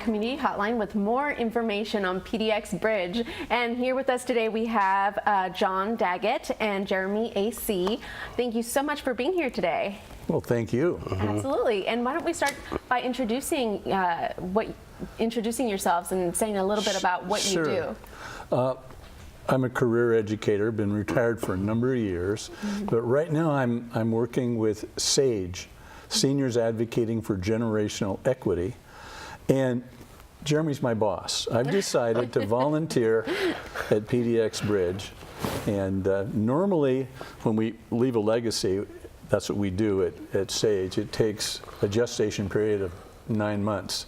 Community Hotline with more information on PDX Bridge. And here with us today we have John Daggett and Jeremy AC. Thank you so much for being here today. Well, thank you. Absolutely. And why don't we start by introducing yourselves and saying a little bit about what you do. I'm a career educator, been retired for a number of years, but right now I'm working with SAGE, Seniors Advocating for Generational Equity, and Jeremy's my boss. I've decided to volunteer at PDX Bridge, and normally when we leave a legacy, that's what we do at SAGE. It takes a gestation period of 9 months.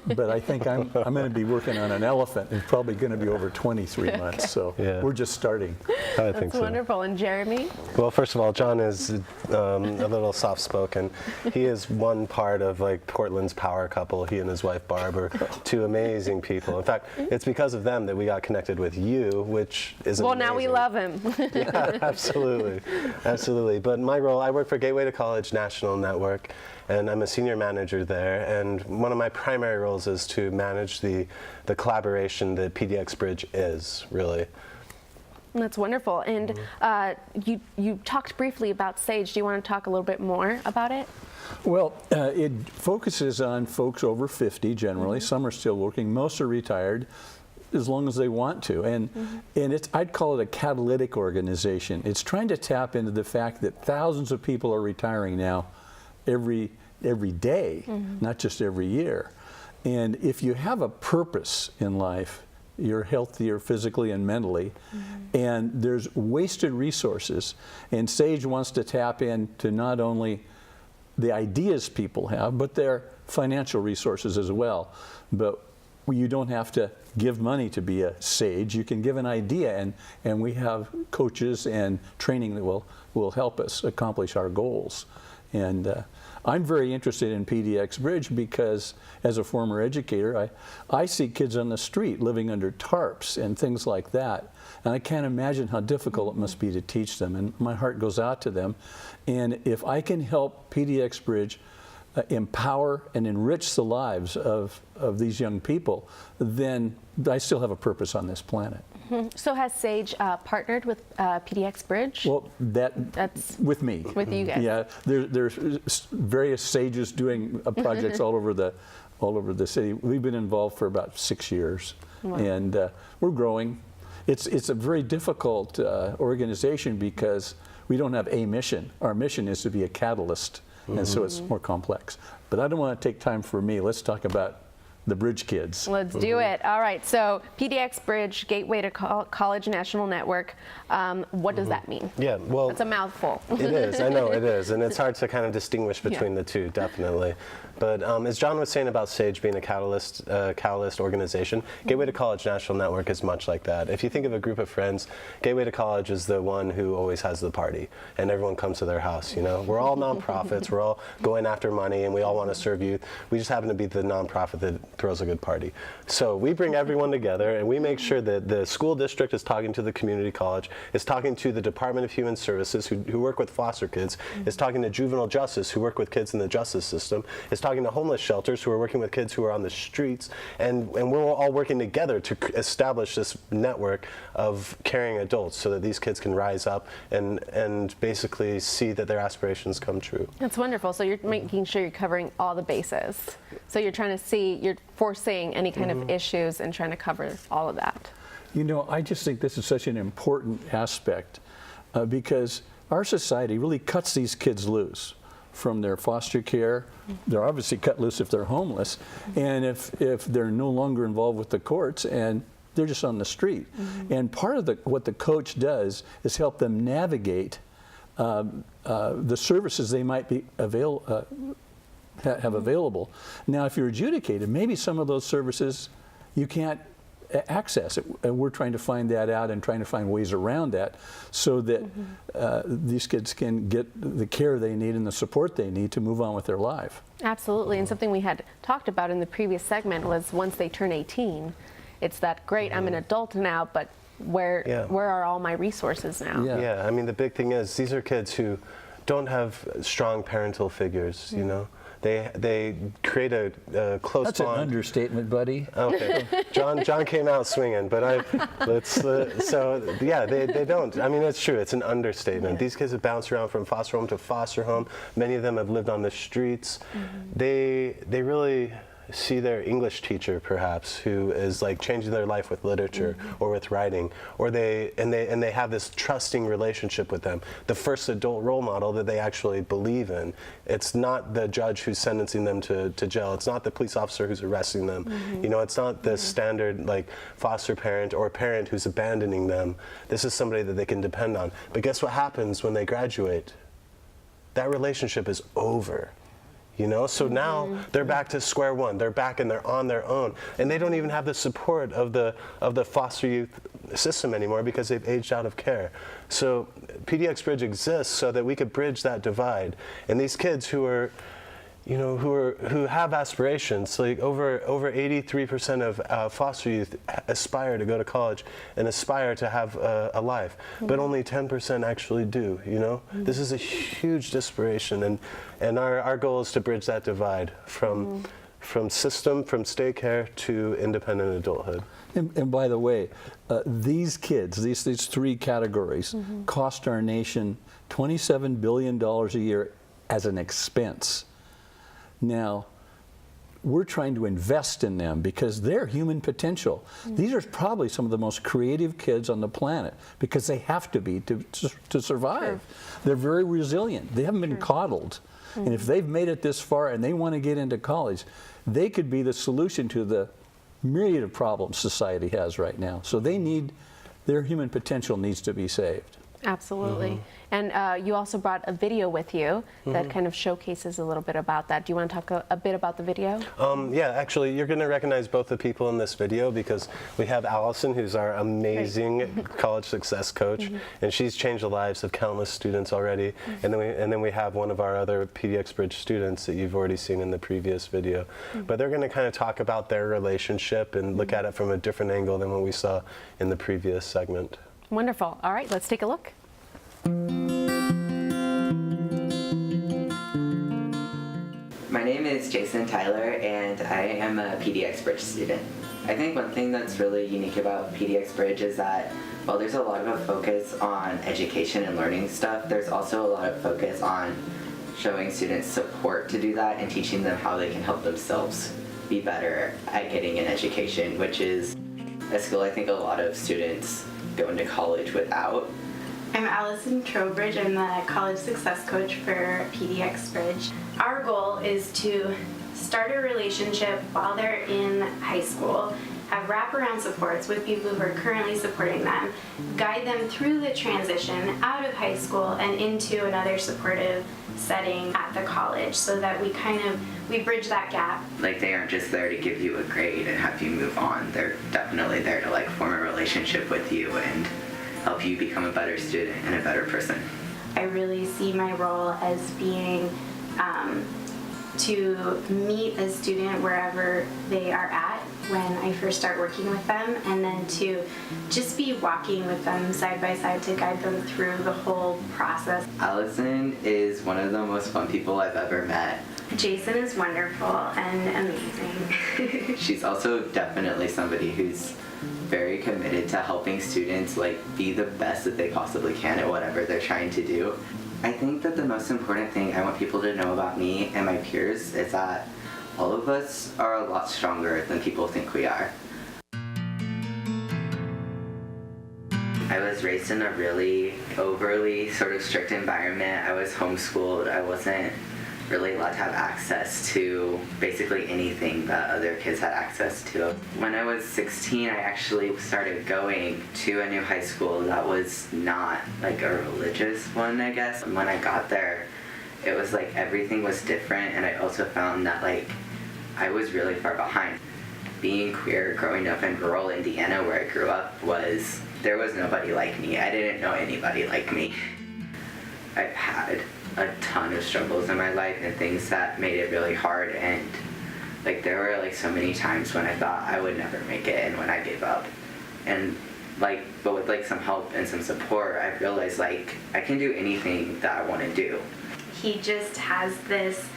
But I think I'm going to be working on an elephant. It's probably going to be over 23 months. So we're just starting. I think so. Wonderful. And Jeremy? Well, first of all, John is a little soft-spoken. He is one part of like Portland's power couple. He and his wife Barb are two amazing people. In fact, it's because of them that we got connected with you, which is well, amazing. Now we love him. Yeah, absolutely, absolutely. But my role, I work for Gateway to College National Network, and I'm a senior manager there. And one of my primary roles is to manage the collaboration that PDX Bridge is, really. That's wonderful. And you talked briefly about SAGE. Do you want to talk a little bit more about it? Well, it focuses on folks over 50 generally. Some are still working. Most are retired as long as they want to. And I'd call it a catalytic organization. It's trying to tap into the fact that thousands of people are retiring now every day, not just every year. And if you have a purpose in life, you're healthier physically and mentally, and there's wasted resources. And SAGE wants to tap into not only the ideas people have, but their financial resources as well. But you don't have to give money to be a SAGE. You can give an idea, and we have coaches and training that will help us accomplish our goals. And I'm very interested in PDX Bridge because as a former educator, I see kids on the street living under tarps and things like that. And I can't imagine how difficult it must be to teach them. And my heart goes out to them. And if I can help PDX Bridge empower and enrich the lives of these young people, then I still have a purpose on this planet. So has SAGE partnered with PDX Bridge? Well, that's with me. With you guys. Yeah, there's various SAGEs doing projects all over the city. We've been involved for about 6 years, and we're growing. It's a very difficult organization because we don't have a mission. Our mission is to be a catalyst, and so it's more complex. But I don't want to take time for me. Let's talk about the Bridge kids. Let's do it. All right, so PDX Bridge, Gateway to College National Network, what does that mean? Yeah, well, it's a mouthful. It is, I know it is, and it's hard to kind of distinguish between the two, definitely. But as John was saying about SAGE being a catalyst organization, Gateway to College National Network is much like that. If you think of a group of friends, Gateway to College is the one who always has the party, and everyone comes to their house, you know? We're all nonprofits, we're all going after money, and we all want to serve youth. We just happen to be the nonprofit that throws a good party. So we bring everyone together, and we make sure that the school district is talking to the community college, is talking to the Department of Human Services who work with foster kids, is talking to juvenile justice who work with kids in the justice system, is talking to homeless shelters who are working with kids who are on the streets, and we're all working together to establish this network of caring adults so that these kids can rise up and basically see that their aspirations come true. That's wonderful. So you're making sure you're covering all the bases. So you're trying to see, you're foreseeing any kind of issues and trying to cover all of that. You know, I just think this is such an important aspect because our society really cuts these kids loose from their foster care. They're obviously cut loose if they're homeless, and if they're no longer involved with the courts and they're just on the street. And part of what the coach does is help them navigate the services they might be have available. Now, if you're adjudicated, maybe some of those services you can't access it, and we're trying to find that out and trying to find ways around that so that these kids can get the care they need and the support they need to move on with their life. Absolutely, and something we had talked about in the previous segment was once they turn 18, it's that great, I'm an adult now, but where are all my resources now? Yeah, I mean the big thing is these are kids who don't have strong parental figures, you know. They create a close That's bond. an understatement, buddy. Okay, John came out swinging, but so yeah, they don't. I mean, it's true. It's an understatement. Yeah. These kids have bounced around from foster home to foster home. Many of them have lived on the streets. They really see their English teacher, perhaps, who is like changing their life with literature or with writing, or they have this trusting relationship with them. The first adult role model that they actually believe in. It's not the judge who's sentencing them to jail. It's not the police officer who's arresting them. You know, it's not the standard like foster parent or parent who's abandoning them. This is somebody that they can depend on. But guess what happens when they graduate? That relationship is over. You know, so now they're back to square one. They're back and they're on their own, and they don't even have the support of the foster youth system anymore because they've aged out of care. So PDX Bridge exists so that we could bridge that divide. And these kids who are, you know, who have aspirations, like over 83% of foster youth aspire to go to college and aspire to have a life, but only 10% actually do. You know, this is a huge desperation, and our goal is to bridge that divide from state care to independent adulthood. And by the way, these kids, these three categories, cost our nation $27 billion a year as an expense. Now, we're trying to invest in them because they're human potential. These are probably some of the most creative kids on the planet because they have to be to survive. They're very resilient. They haven't been coddled. And if they've made it this far and they want to get into college, they could be the solution to the myriad of problems society has right now. So their human potential needs to be saved. Absolutely. And you also brought a video with you that kind of showcases a little bit about that. Do you want to talk a bit about the video? Yeah, actually, you're going to recognize both the people in this video because we have Allison, who's our amazing college success coach, and she's changed the lives of countless students already. And then we have one of our other PDX Bridge students that you've already seen in the previous video. But they're going to kind of talk about their relationship and look at it from a different angle than what we saw in the previous segment. Wonderful. All right, let's take a look. My name is Jason Tyler, and I am a PDX Bridge student. I think one thing that's really unique about PDX Bridge is that while there's a lot of a focus on education and learning stuff, there's also a lot of focus on showing students support to do that and teaching them how they can help themselves be better at getting an education, which is a skill I think a lot of students go into college without. I'm Allison Trowbridge. I'm the college success coach for PDX Bridge. Our goal is to start a relationship while they're in high school, have wraparound supports with people who are currently supporting them, guide them through the transition out of high school and into another supportive setting at the college so that we bridge that gap. Like, they aren't just there to give you a grade and have you move on. They're definitely there to like form a relationship with you and help you become a better student and a better person. I really see my role as being to meet a student wherever they are at when I first start working with them, and then to just be walking with them side by side to guide them through the whole process. Allison is one of the most fun people I've ever met. Jason is wonderful and amazing. She's also definitely somebody who's very committed to helping students like be the best that they possibly can at whatever they're trying to do. I think that the most important thing I want people to know about me and my peers is that all of us are a lot stronger than people think we are. I was raised in a really overly sort of strict environment. I was homeschooled. I wasn't really allowed to have access to basically anything that other kids had access to. When I was 16, I actually started going to a new high school that was not like a religious one, I guess. When I got there, it was like everything was different, and I also found that like I was really far behind. Being queer, growing up in rural Indiana where I grew up, there was nobody like me. I didn't know anybody like me. I've had a ton of struggles in my life and things that made it really hard, and like there were like so many times when I thought I would never make it and when I gave up, and like but with like some help and some support I realized like I can do anything that I want to do. He just has this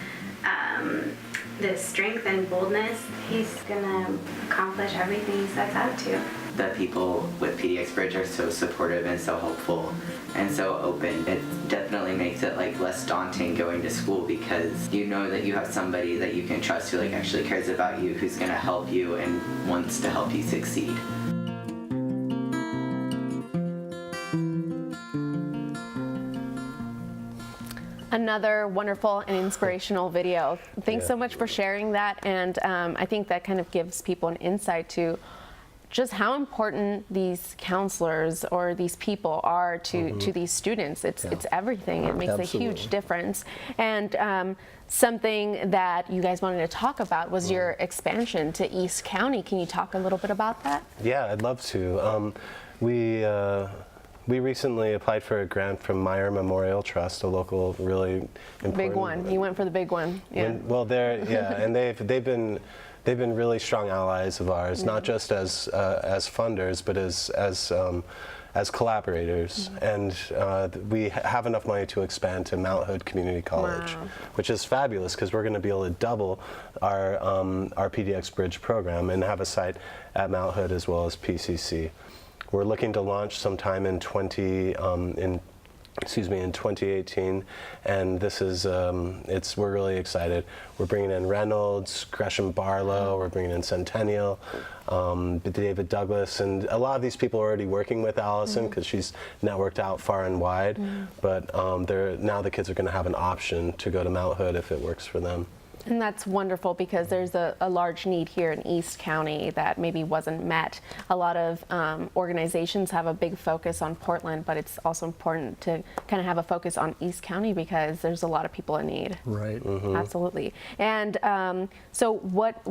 the strength and boldness, he's gonna accomplish everything he sets out to. The people with PDX Bridge are so supportive and so helpful and so open. It definitely makes it like less daunting going to school because you know that you have somebody that you can trust who like actually cares about you, who's gonna help you and wants to help you succeed. Another wonderful and inspirational video. Thanks so much for sharing that, and I think that kind of gives people an insight to just how important these counselors or these people are to these students. It's everything. It makes a huge difference. And something that you guys wanted to talk about was your expansion to East County. Can you talk a little bit about that? Yeah, I'd love to. We recently applied for a grant from Meyer Memorial Trust, a local really important. Big one. You went for the big one. Yeah. Well, and they've been really strong allies of ours, not just as funders, but as collaborators. And we have enough money to expand to Mount Hood Community College, which is fabulous because we're going to be able to double our PDX Bridge program and have a site at Mount Hood as well as PCC. We're looking to launch sometime in 2018, and this is we're really excited. We're bringing in Reynolds, Gresham Barlow, we're bringing in Centennial, David Douglas, and a lot of these people are already working with Allison because she's networked out far and wide. But now the kids are going to have an option to go to Mount Hood if it works for them. And that's wonderful because there's a large need here in East County that maybe wasn't met. A lot of organizations have a big focus on Portland, but it's also important to kind of have a focus on East County because there's a lot of people in need. Right. Absolutely. And so what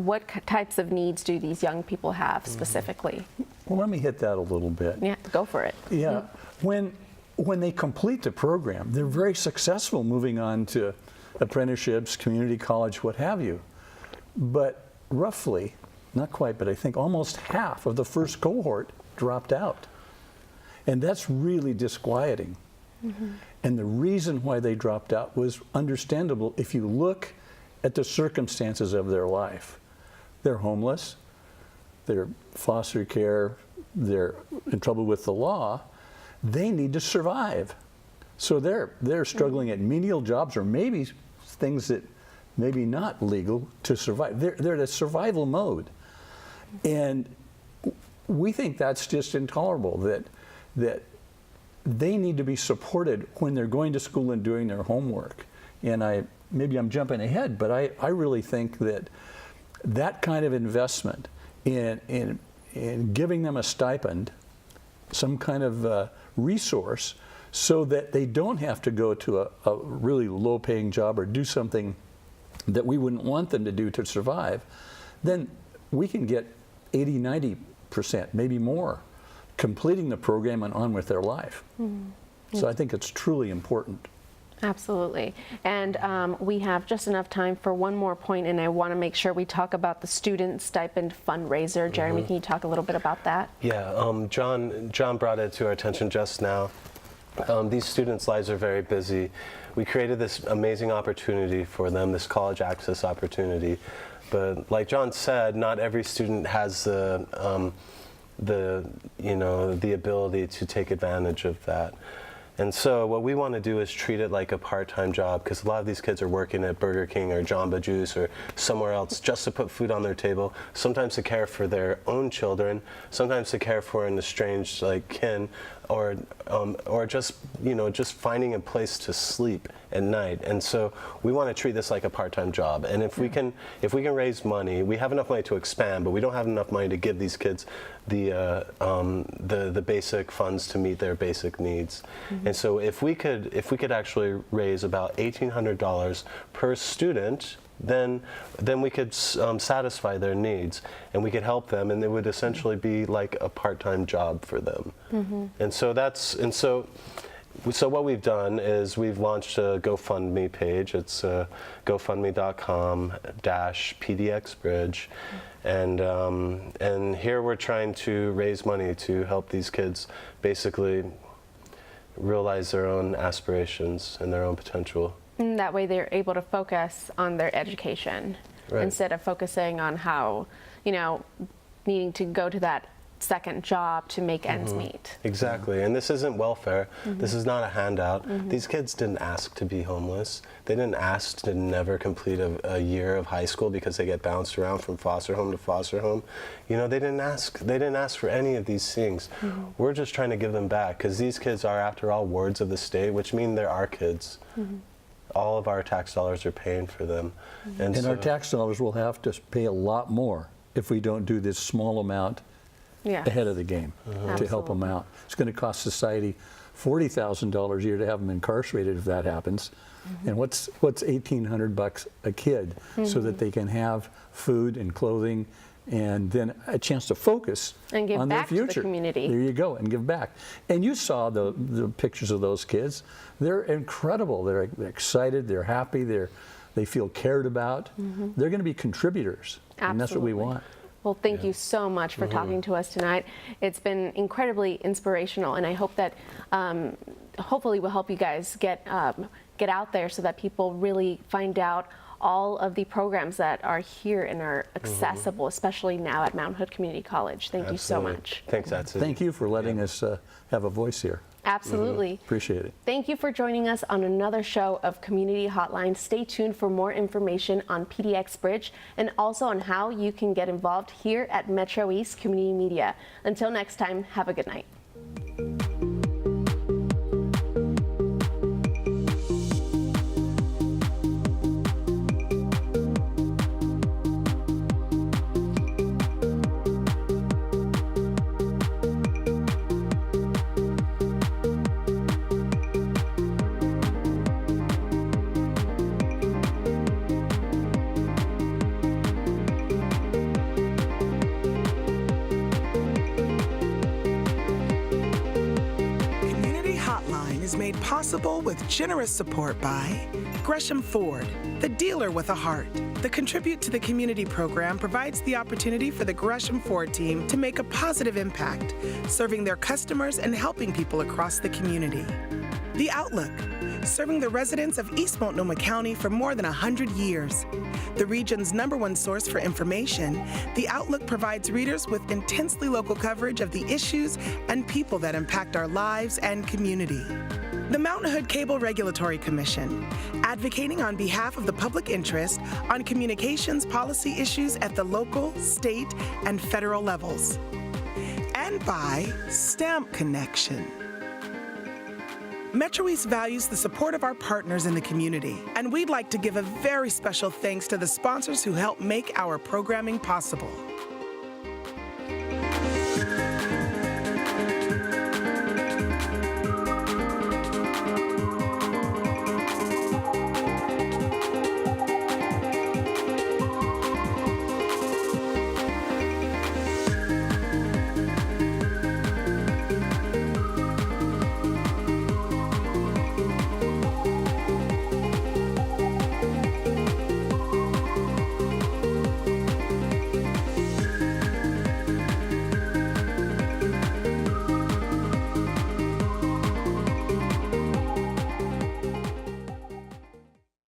types of needs do these young people have specifically? Well, let me hit that a little bit. Yeah, go for it. Yeah. When they complete the program, they're very successful moving on to apprenticeships, community college, what have you. But roughly, not quite, but I think almost half of the first cohort dropped out. And that's really disquieting. And the reason why they dropped out was understandable if you look at the circumstances of their life. They're homeless, they're foster care, they're in trouble with the law, they need to survive. So they're struggling at menial jobs or maybe things that maybe not legal to survive. They're in a survival mode. And we think that's just intolerable, that they need to be supported when they're going to school and doing their homework. And maybe I'm jumping ahead, but I really think that kind of investment in giving them a stipend, some kind of resource, so that they don't have to go to a really low-paying job or do something that we wouldn't want them to do to survive, then we can get 80–90%, maybe more, completing the program and on with their life. So I think it's truly important. Absolutely. And we have just enough time for one more point, and I want to make sure we talk about the student stipend fundraiser. Jeremy, can you talk a little bit about that? Yeah, John brought it to our attention just now. These students' lives are very busy. We created this amazing opportunity for them, this college access opportunity. But like John said, not every student has the ability to take advantage of that. And so what we want to do is treat it like a part-time job, because a lot of these kids are working at Burger King or Jamba Juice or somewhere else just to put food on their table, sometimes to care for their own children, sometimes to care for an estranged kin, or just finding a place to sleep at night. And so we want to treat this like a part-time job. And if we can raise money, we have enough money to expand, but we don't have enough money to give these kids the basic funds to meet their basic needs. And so if we could actually raise about $1,800 per student, then we could satisfy their needs, and we could help them, and it would essentially be like a part-time job for them. And so what we've done is we've launched a GoFundMe page. It's GoFundMe.com/PDXBridge, and here we're trying to raise money to help these kids basically realize their own aspirations and their own potential. And that way they're able to focus on their education Right. instead of focusing on how, needing to go to that second job to make ends meet. Exactly, and this isn't welfare. This is not a handout. These kids didn't ask to be homeless. They didn't ask to never complete a year of high school because they get bounced around from foster home to foster home. They didn't ask. They didn't ask for any of these things. We're just trying to give them back because these kids are, after all, wards of the state, which mean they're our kids. All of our tax dollars are paying for them, And so, our tax dollars will have to pay a lot more if we don't do this small amount Yeah. ahead of the game to help them out. It's going to cost society $40,000 a year to have them incarcerated if that happens. And what's $1,800 a kid so that they can have food and clothing and then a chance to focus And give on back to their the future. community. There you go, and give back. And you saw the pictures of those kids. They're incredible. They're excited. They're happy. They feel cared about. They're going to be contributors, and that's what we Absolutely. want. Well, thank you so much for talking to us tonight. It's been incredibly inspirational, and I hope that hopefully will help you guys get out there so that people really find out all of the programs that are here and are accessible, especially now at Mount Hood Community College. Thank you so Absolutely. much. Thanks, Atsu. Thank you for letting us have a voice here. Absolutely. Appreciate it. Thank you for joining us on another show of Community Hotline. Stay tuned for more information on PDX Bridge and also on how you can get involved here at MetroEast Community Media. Until next time, have a good night. Made possible with generous support by Gresham Ford, the dealer with a heart. The Contribute to the Community program provides the opportunity for the Gresham Ford team to make a positive impact, serving their customers and helping people across the community. The Outlook, serving the residents of East Multnomah County for more than 100 years. The region's #1 source for information, The Outlook provides readers with intensely local coverage of the issues and people that impact our lives and community. The Mount Hood Cable Regulatory Commission, advocating on behalf of the public interest on communications policy issues at the local, state, and federal levels. And by Stamp Connection. MetroEast values the support of our partners in the community, and we'd like to give a very special thanks to the sponsors who help make our programming possible.